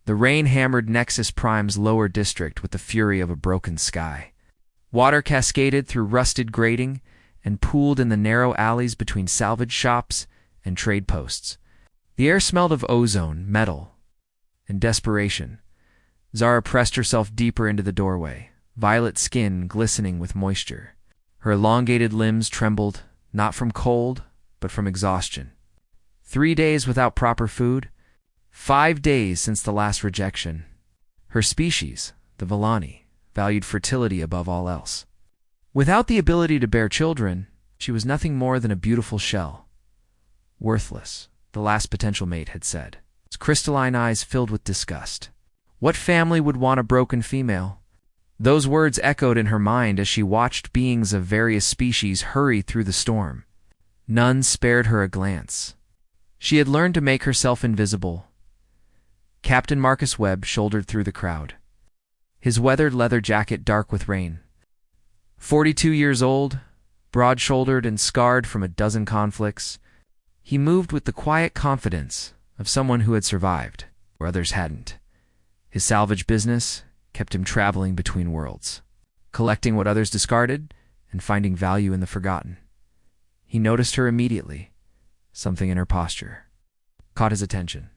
The rain hammered Nexus Prime's lower district with the fury of a broken sky. Water cascaded through rusted grating and pooled in the narrow alleys between salvage shops and trade posts. The air smelled of ozone, metal, and desperation. Zara pressed herself deeper into the doorway, violet skin glistening with moisture. Her elongated limbs trembled, not from cold, but from exhaustion. 3 days without proper food, 5 days since the last rejection. Her species, the Villani, valued fertility above all else. Without the ability to bear children, she was nothing more than a beautiful shell. Worthless, the last potential mate had said, its crystalline eyes filled with disgust. What family would want a broken female? Those words echoed in her mind as she watched beings of various species hurry through the storm. None spared her a glance. She had learned to make herself invisible. Captain Marcus Webb shouldered through the crowd, his weathered leather jacket dark with rain. 42 years old, broad-shouldered and scarred from a dozen conflicts, he moved with the quiet confidence of someone who had survived, where others hadn't. His salvage business kept him traveling between worlds, collecting what others discarded and finding value in the forgotten. He noticed her immediately. Something in her posture caught his attention.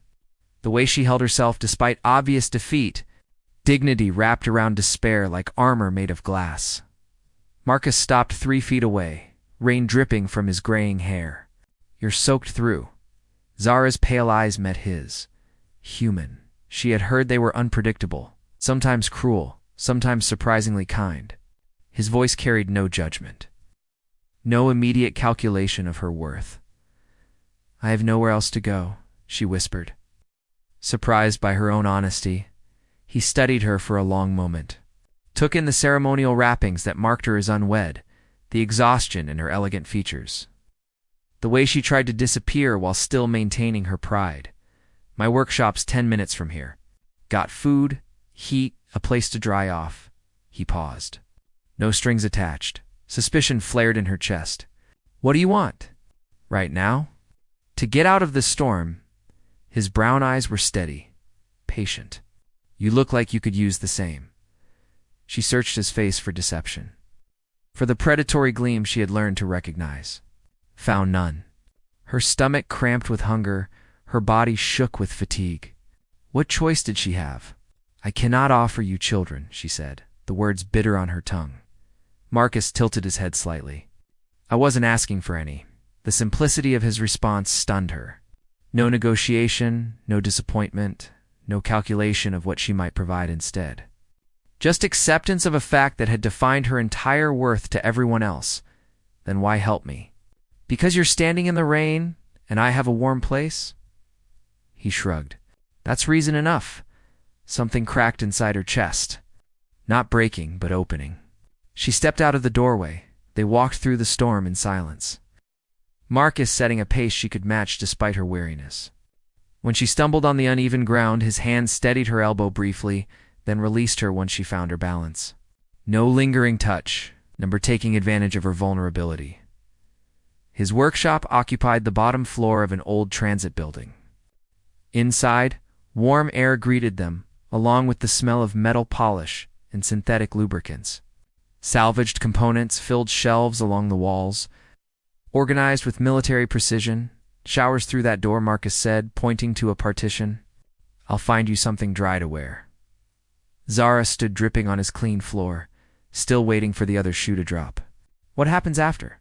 The way she held herself despite obvious defeat, dignity wrapped around despair like armor made of glass. Marcus stopped 3 feet away, rain dripping from his graying hair. "You're soaked through." Zara's pale eyes met his. Human. She had heard they were unpredictable, sometimes cruel, sometimes surprisingly kind. His voice carried no judgment, no immediate calculation of her worth. "I have nowhere else to go," she whispered. Surprised by her own honesty, he studied her for a long moment, took in the ceremonial wrappings that marked her as unwed, the exhaustion in her elegant features, the way she tried to disappear while still maintaining her pride. "My workshop's 10 minutes from here. Got food, heat, a place to dry off." He paused. No strings attached. Suspicion flared in her chest. "What do you want?" "Right now?" To get out of the storm, his brown eyes were steady, patient. "You look like you could use the same." She searched his face for deception, for the predatory gleam she had learned to recognize. Found none. Her stomach cramped with hunger, her body shook with fatigue. What choice did she have? "I cannot offer you children," she said, the words bitter on her tongue. Marcus tilted his head slightly. "I wasn't asking for any." The simplicity of his response stunned her. No negotiation, no disappointment, no calculation of what she might provide instead. Just acceptance of a fact that had defined her entire worth to everyone else. "Then why help me?" "Because you're standing in the rain and I have a warm place?" He shrugged. "That's reason enough." Something cracked inside her chest. Not breaking, but opening. She stepped out of the doorway. They walked through the storm in silence, Marcus setting a pace she could match despite her weariness. When she stumbled on the uneven ground, his hand steadied her elbow briefly, then released her once she found her balance. No lingering touch, never taking advantage of her vulnerability. His workshop occupied the bottom floor of an old transit building. Inside, warm air greeted them, along with the smell of metal polish and synthetic lubricants. Salvaged components filled shelves along the walls, organized with military precision. "Showers through that door," Marcus said, pointing to a partition. "I'll find you something dry to wear." Zara stood dripping on his clean floor, still waiting for the other shoe to drop. "What happens after?"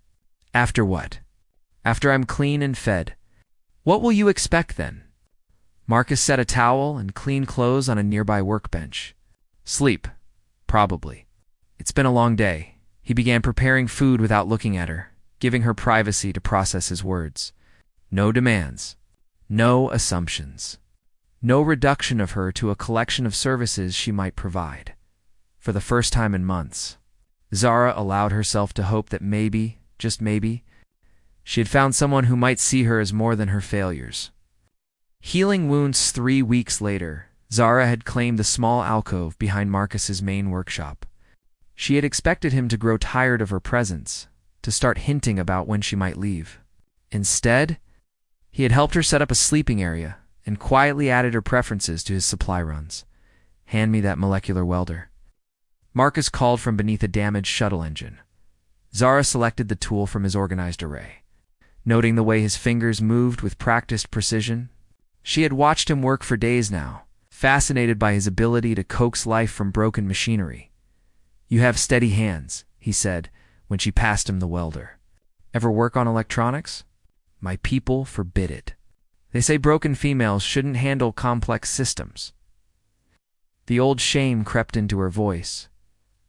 "After what?" "After I'm clean and fed." "What will you expect then?" Marcus set a towel and clean clothes on a nearby workbench. "Sleep, probably." It's been a long day. He began preparing food without looking at her, giving her privacy to process his words. No demands, no assumptions, no reduction of her to a collection of services she might provide. For the first time in months, Zara allowed herself to hope that maybe, just maybe, she had found someone who might see her as more than her failures. Healing wounds 3 weeks later, Zara had claimed the small alcove behind Marcus's main workshop. She had expected him to grow tired of her presence, to start hinting about when she might leave. Instead, he had helped her set up a sleeping area and quietly added her preferences to his supply runs. "Hand me that molecular welder." Marcus called from beneath a damaged shuttle engine. Zara selected the tool from his organized array. Noting the way his fingers moved with practiced precision, she had watched him work for days now, fascinated by his ability to coax life from broken machinery. "You have steady hands," he said when she passed him the welder. "Ever work on electronics?" "My people forbid it. They say broken females shouldn't handle complex systems." The old shame crept into her voice.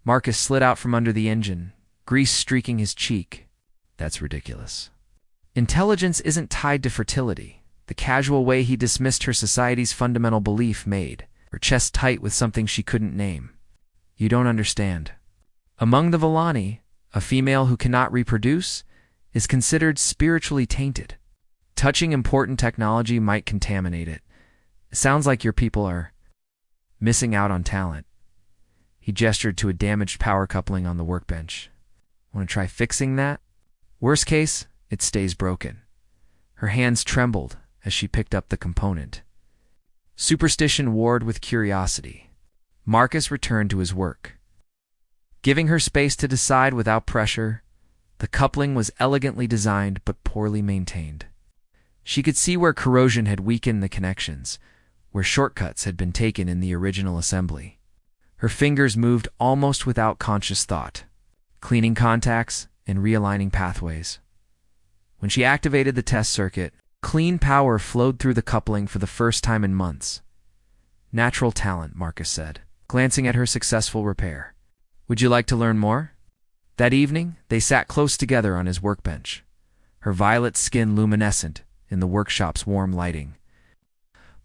Marcus slid out from under the engine, grease streaking his cheek. "That's ridiculous." Intelligence isn't tied to fertility. The casual way he dismissed her society's fundamental belief made her chest tight with something she couldn't name. "You don't understand. Among the Villani, a female who cannot reproduce is considered spiritually tainted. Touching important technology might contaminate it. It sounds like your people are missing out on talent." He gestured to a damaged power coupling on the workbench. "Want to try fixing that? Worst case, it stays broken." Her hands trembled as she picked up the component. Superstition warred with curiosity. Marcus returned to his work. Giving her space to decide without pressure, the coupling was elegantly designed but poorly maintained. She could see where corrosion had weakened the connections, where shortcuts had been taken in the original assembly. Her fingers moved almost without conscious thought, cleaning contacts and realigning pathways. When she activated the test circuit, clean power flowed through the coupling for the first time in months. "Natural talent," Marcus said, glancing at her successful repair. "Would you like to learn more?" That evening, they sat close together on his workbench, her violet skin luminescent in the workshop's warm lighting.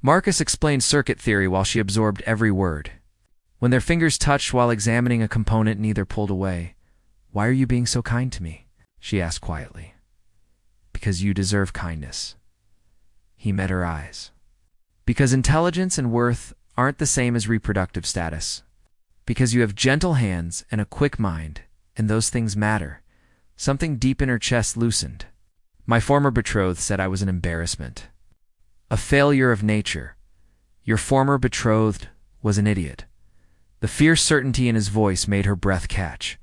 Marcus explained circuit theory while she absorbed every word. When their fingers touched while examining a component, neither pulled away. "Why are you being so kind to me?" she asked quietly. "Because you deserve kindness." He met her eyes. "Because intelligence and worth aren't the same as reproductive status. Because you have gentle hands and a quick mind, and those things matter." Something deep in her chest loosened. "My former betrothed said I was an embarrassment. A failure of nature. Your former betrothed was an idiot." The fierce certainty in his voice made her breath catch.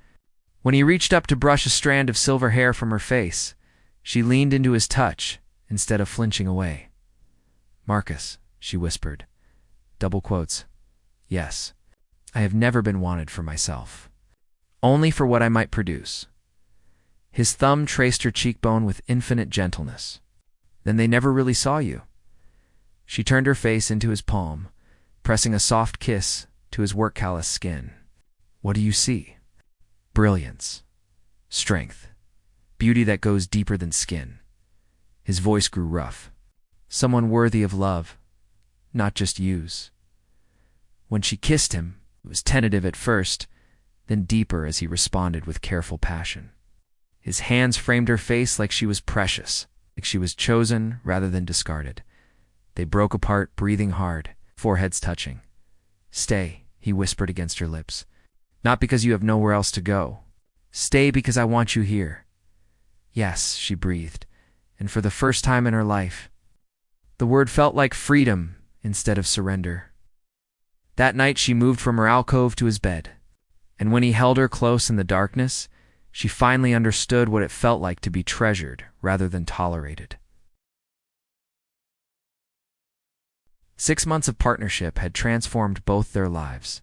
When he reached up to brush a strand of silver hair from her face, she leaned into his touch instead of flinching away. "Marcus," she whispered. Double quotes. "Yes, I have never been wanted for myself. Only for what I might produce." His thumb traced her cheekbone with infinite gentleness. "Then they never really saw you." She turned her face into his palm, pressing a soft kiss to his work-calloused skin. "What do you see?" "Brilliance. Strength. Beauty that goes deeper than skin." His voice grew rough. "Someone worthy of love, not just use." When she kissed him, it was tentative at first, then deeper as he responded with careful passion. His hands framed her face like she was precious, like she was chosen rather than discarded. They broke apart, breathing hard, foreheads touching. "Stay," he whispered against her lips. "Not because you have nowhere else to go. Stay because I want you here." "Yes," she breathed, and for the first time in her life, the word felt like freedom instead of surrender. That night she moved from her alcove to his bed, and when he held her close in the darkness, she finally understood what it felt like to be treasured rather than tolerated. 6 months of partnership had transformed both their lives.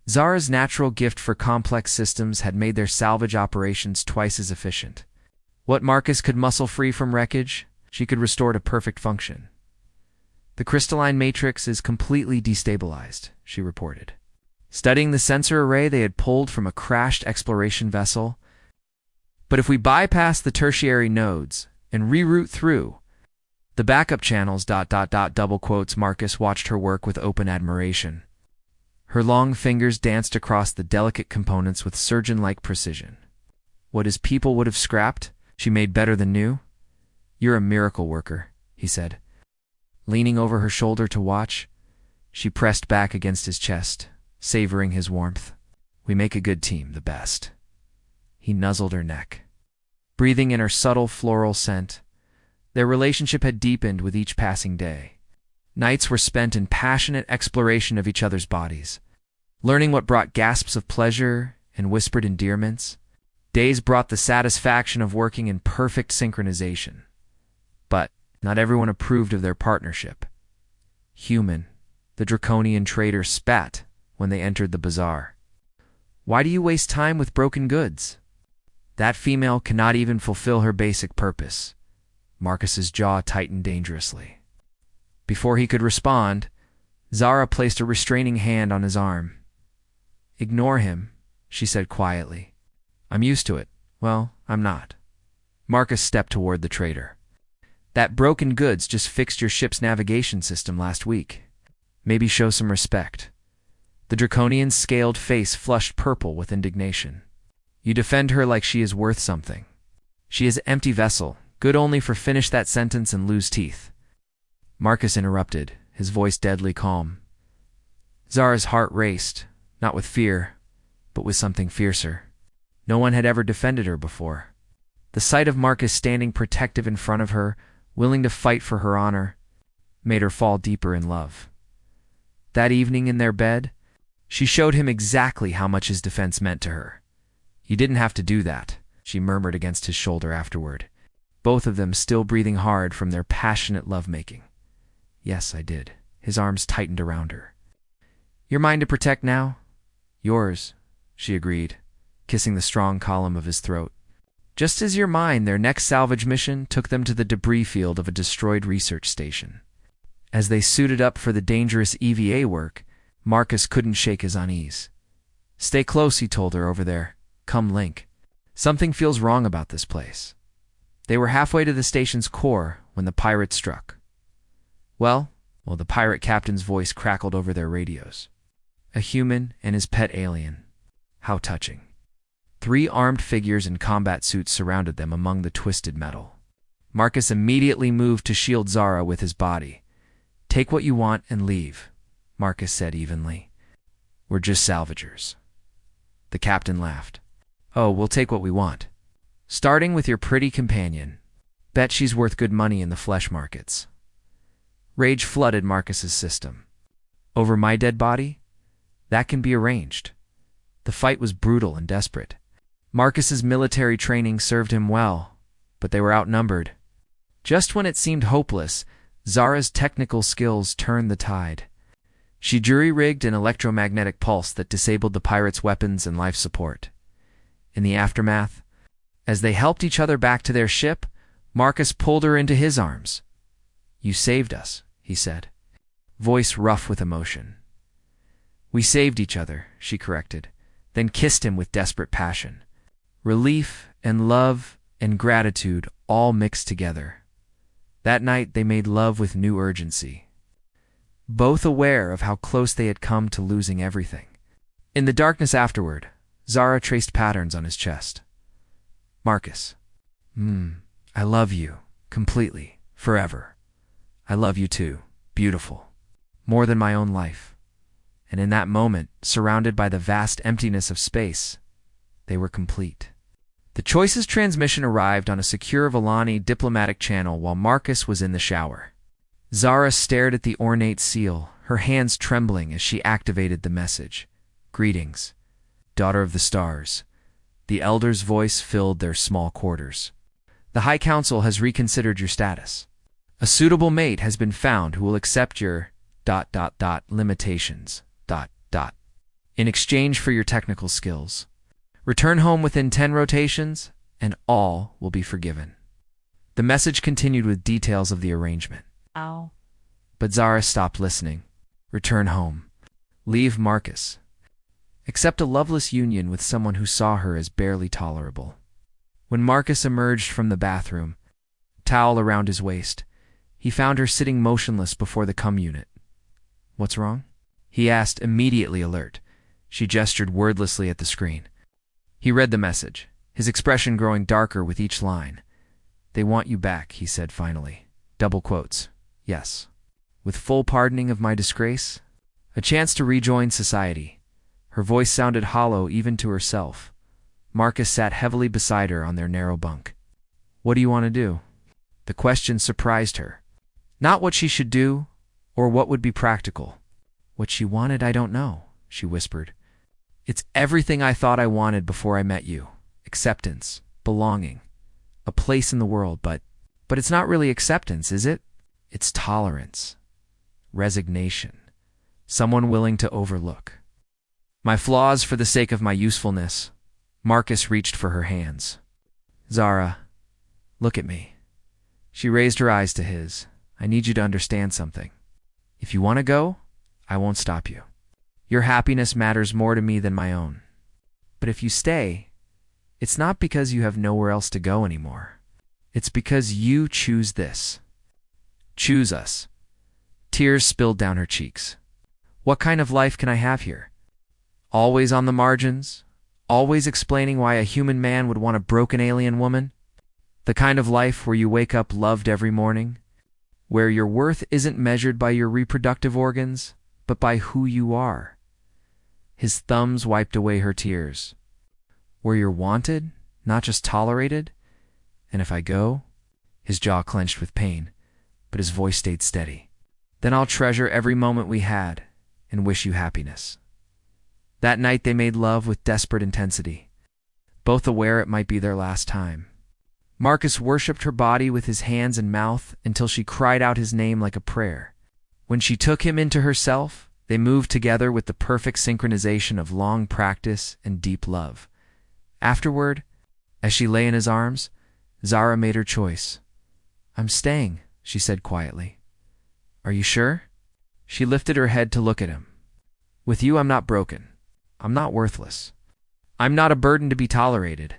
Zara's natural gift for complex systems had made their salvage operations twice as efficient. What Marcus could muscle free from wreckage, she could restore to perfect function. "The crystalline matrix is completely destabilized," she reported. Studying the sensor array they had pulled from a crashed exploration vessel. "But if we bypass the tertiary nodes and reroute through the backup channels, double quotes, Marcus watched her work with open admiration. Her long fingers danced across the delicate components with surgeon-like precision. "What his people would have scrapped, she made better than new." "You're a miracle worker," he said. Leaning over her shoulder to watch, she pressed back against his chest, savoring his warmth. "We make a good team, the best." He nuzzled her neck. Breathing in her subtle floral scent, their relationship had deepened with each passing day. Nights were spent in passionate exploration of each other's bodies, learning what brought gasps of pleasure and whispered endearments. Days brought the satisfaction of working in perfect synchronization. But not everyone approved of their partnership. Human, the draconian trader, spat when they entered the bazaar. "Why do you waste time with broken goods? That female cannot even fulfill her basic purpose." Marcus's jaw tightened dangerously. Before he could respond, Zara placed a restraining hand on his arm. "Ignore him," she said quietly. "I'm used to it." "Well, I'm not." Marcus stepped toward the trader. "That broken goods just fixed your ship's navigation system last week. Maybe show some respect." The draconian's scaled face flushed purple with indignation. "You defend her like she is worth something. She is an empty vessel, good only for finish that sentence and lose teeth." Marcus interrupted, his voice deadly calm. Zara's heart raced, not with fear, but with something fiercer. No one had ever defended her before. The sight of Marcus standing protective in front of her, willing to fight for her honor, made her fall deeper in love. That evening in their bed, she showed him exactly how much his defense meant to her. "You didn't have to do that," she murmured against his shoulder afterward, both of them still breathing hard from their passionate lovemaking. "Yes, I did." His arms tightened around her. "You're mine to protect now?" "Yours," she agreed, kissing the strong column of his throat. Just as you're mine, their next salvage mission took them to the debris field of a destroyed research station. As they suited up for the dangerous EVA work, Marcus couldn't shake his unease. "Stay close," he told her over there. "Come link. Something feels wrong about this place." They were halfway to the station's core when the pirates struck. Well, the pirate captain's voice crackled over their radios. A human and his pet alien. How touching. 3 armed figures in combat suits surrounded them among the twisted metal. Marcus immediately moved to shield Zara with his body. "Take what you want and leave," Marcus said evenly. "We're just salvagers." The captain laughed. "Oh, we'll take what we want. Starting with your pretty companion. Bet she's worth good money in the flesh markets." Rage flooded Marcus's system. "Over my dead body? That can be arranged." The fight was brutal and desperate. Marcus's military training served him well, but they were outnumbered. Just when it seemed hopeless, Zara's technical skills turned the tide. She jury-rigged an electromagnetic pulse that disabled the pirates' weapons and life support. In the aftermath, as they helped each other back to their ship, Marcus pulled her into his arms. "You saved us," he said, voice rough with emotion. "We saved each other," she corrected, then kissed him with desperate passion. Relief and love and gratitude all mixed together. That night they made love with new urgency, both aware of how close they had come to losing everything. In the darkness afterward, Zara traced patterns on his chest. "Marcus, I love you, completely, forever. I love you too, beautiful, more than my own life." And in that moment, surrounded by the vast emptiness of space, they were complete. The Choice's transmission arrived on a secure Villani diplomatic channel while Marcus was in the shower. Zara stared at the ornate seal, her hands trembling as she activated the message. "Greetings, daughter of the stars." The elder's voice filled their small quarters. "The High Council has reconsidered your status. A suitable mate has been found who will accept your ... limitations ... in exchange for your technical skills. Return home within 10 rotations, and all will be forgiven." The message continued with details of the arrangement. Ow. But Zara stopped listening. Return home. Leave Marcus. Accept a loveless union with someone who saw her as barely tolerable. When Marcus emerged from the bathroom, towel around his waist, he found her sitting motionless before the cum unit. "What's wrong?" he asked, immediately alert. She gestured wordlessly at the screen. He read the message, his expression growing darker with each line. "They want you back," he said finally. Double quotes. "Yes. With full pardoning of my disgrace? A chance to rejoin society." Her voice sounded hollow even to herself. Marcus sat heavily beside her on their narrow bunk. "What do you want to do?" The question surprised her. Not what she should do, Or what would be practical? What she wanted, I don't know, she whispered. It's everything I thought I wanted before I met you. Acceptance, belonging, a place in the world, but it's not really acceptance, is it? It's tolerance, resignation, someone willing to overlook my flaws for the sake of my usefulness. Marcus reached for her hands. Zara, look at me. She raised her eyes to his. I need you to understand something. If you want to go, I won't stop you. Your happiness matters more to me than my own. But if you stay, it's not because you have nowhere else to go anymore. It's because you choose this. Choose us. Tears spilled down her cheeks. What kind of life can I have here? Always on the margins? Always explaining why a human man would want a broken alien woman? The kind of life where you wake up loved every morning? Where your worth isn't measured by your reproductive organs, but by who you are? His thumbs wiped away her tears. Where you're wanted, not just tolerated? And if I go? His jaw clenched with pain, but his voice stayed steady. Then I'll treasure every moment we had and wish you happiness. That night they made love with desperate intensity, both aware it might be their last time. Marcus worshipped her body with his hands and mouth until she cried out his name like a prayer. When she took him into herself, they moved together with the perfect synchronization of long practice and deep love. Afterward, as she lay in his arms, Zara made her choice. I'm staying, she said quietly. Are you sure? She lifted her head to look at him. With you, I'm not broken. I'm not worthless. I'm not a burden to be tolerated.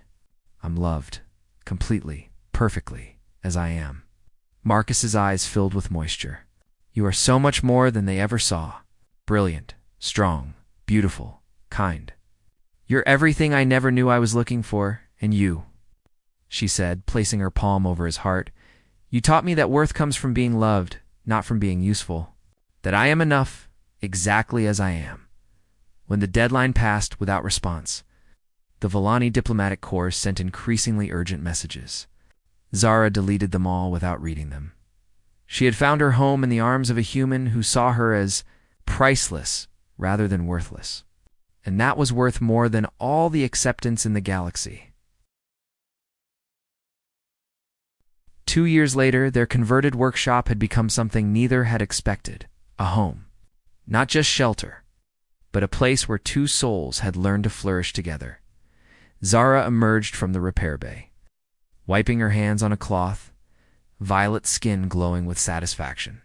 I'm loved, completely, perfectly, as I am. Marcus's eyes filled with moisture. You are so much more than they ever saw. Brilliant, strong, beautiful, kind. You're everything I never knew I was looking for, and you, she said, placing her palm over his heart. You taught me that worth comes from being loved, not from being useful. That I am enough, exactly as I am. When the deadline passed without response, the Volani diplomatic corps sent increasingly urgent messages. Zara deleted them all without reading them. She had found her home in the arms of a human who saw her as priceless rather than worthless. And that was worth more than all the acceptance in the galaxy. 2 years later, their converted workshop had become something neither had expected, a home. Not just shelter, but a place where two souls had learned to flourish together. Zara emerged from the repair bay, wiping her hands on a cloth, violet skin glowing with satisfaction.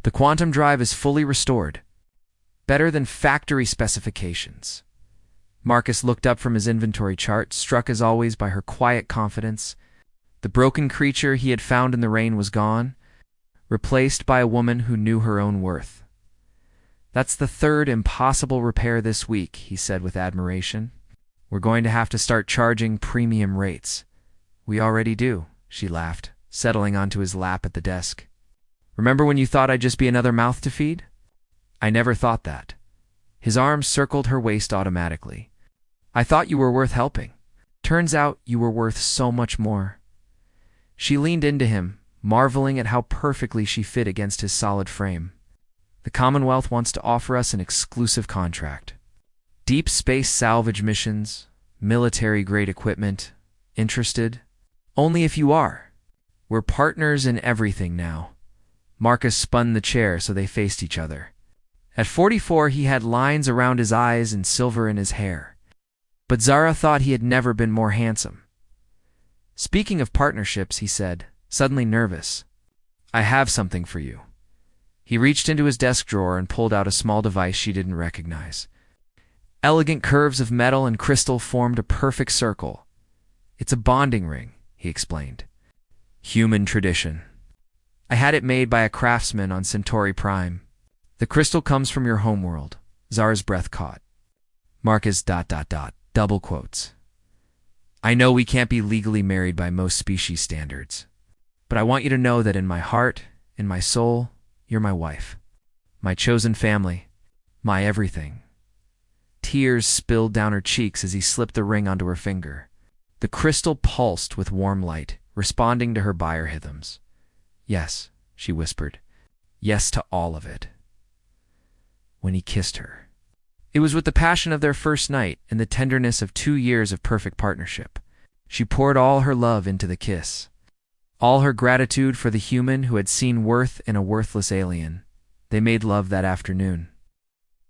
The quantum drive is fully restored, better than factory specifications. Marcus looked up from his inventory chart, struck as always by her quiet confidence. The broken creature he had found in the rain was gone, replaced by a woman who knew her own worth. That's the third impossible repair this week, he said with admiration. We're going to have to start charging premium rates. We already do, she laughed, settling onto his lap at the desk. Remember when you thought I'd just be another mouth to feed? I never thought that. His arms circled her waist automatically. I thought you were worth helping. Turns out you were worth so much more. She leaned into him, marveling at how perfectly she fit against his solid frame. The Commonwealth wants to offer us an exclusive contract. Deep space salvage missions, military-grade equipment. Interested? Only if you are. We're partners in everything now. Marcus spun the chair so they faced each other. At 44, he had lines around his eyes and silver in his hair. But Zara thought he had never been more handsome. Speaking of partnerships, he said, suddenly nervous, I have something for you. He reached into his desk drawer and pulled out a small device she didn't recognize. Elegant curves of metal and crystal formed a perfect circle. It's a bonding ring, he explained. Human tradition. I had it made by a craftsman on Centauri Prime. The crystal comes from your homeworld. Zara's breath caught. Marcus ... double quotes. I know we can't be legally married by most species standards, but I want you to know that in my heart, in my soul, you're my wife, my chosen family, my everything. Tears spilled down her cheeks as he slipped the ring onto her finger. The crystal pulsed with warm light, responding to her biorhythms. Yes, she whispered. yes to all of it. When he kissed her, it was with the passion of their first night and the tenderness of 2 years of perfect partnership. She poured all her love into the kiss, all her gratitude for the human who had seen worth in a worthless alien. They made love that afternoon,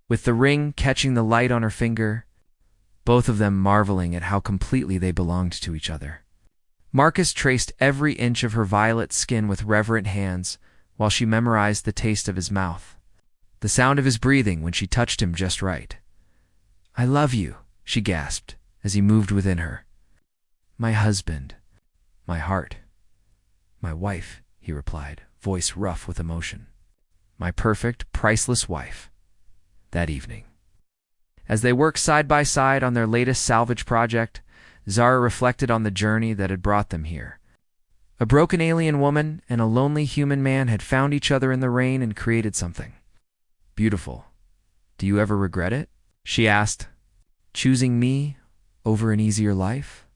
with the ring catching the light on her finger, both of them marveling at how completely they belonged to each other. Marcus traced every inch of her violet skin with reverent hands while she memorized the taste of his mouth, the sound of his breathing when she touched him just right. "I love you," she gasped as he moved within her. "My husband, my heart, my wife," he replied, voice rough with emotion. "My perfect, priceless wife." That evening, as they worked side by side on their latest salvage project, Zara reflected on the journey that had brought them here. A broken alien woman and a lonely human man had found each other in the rain and created something beautiful. "Do you ever regret it?" she asked. "Choosing me over an easier life?"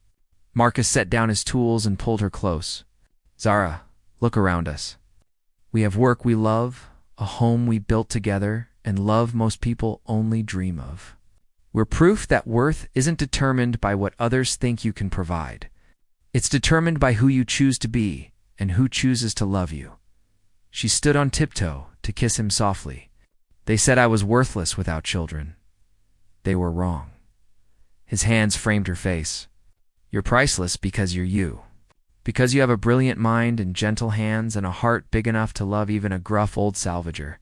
Marcus set down his tools and pulled her close. "Zara, look around us. We have work we love, a home we built together, and love most people only dream of. We're proof that worth isn't determined by what others think you can provide. It's determined by who you choose to be and who chooses to love you." She stood on tiptoe to kiss him softly. "They said I was worthless without children. They were wrong." His hands framed her face. "You're priceless because you're you. Because you have a brilliant mind and gentle hands and a heart big enough to love even a gruff old salvager.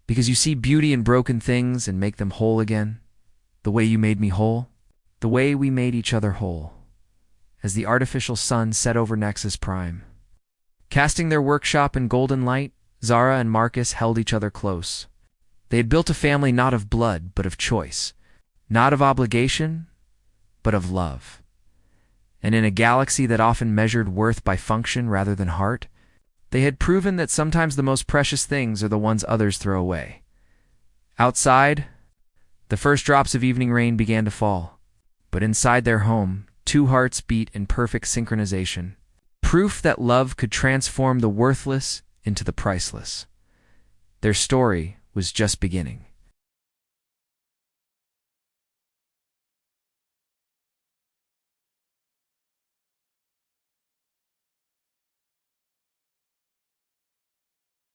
Because you see beauty in broken things and make them whole again. The way you made me whole. The way we made each other whole." As the artificial sun set over Nexus Prime, casting their workshop in golden light, Zara and Marcus held each other close. They had built a family not of blood, but of choice. Not of obligation, but of love. And in a galaxy that often measured worth by function rather than heart, they had proven that sometimes the most precious things are the ones others throw away. Outside, the first drops of evening rain began to fall, but inside their home, 2 hearts beat in perfect synchronization, proof that love could transform the worthless into the priceless. Their story was just beginning.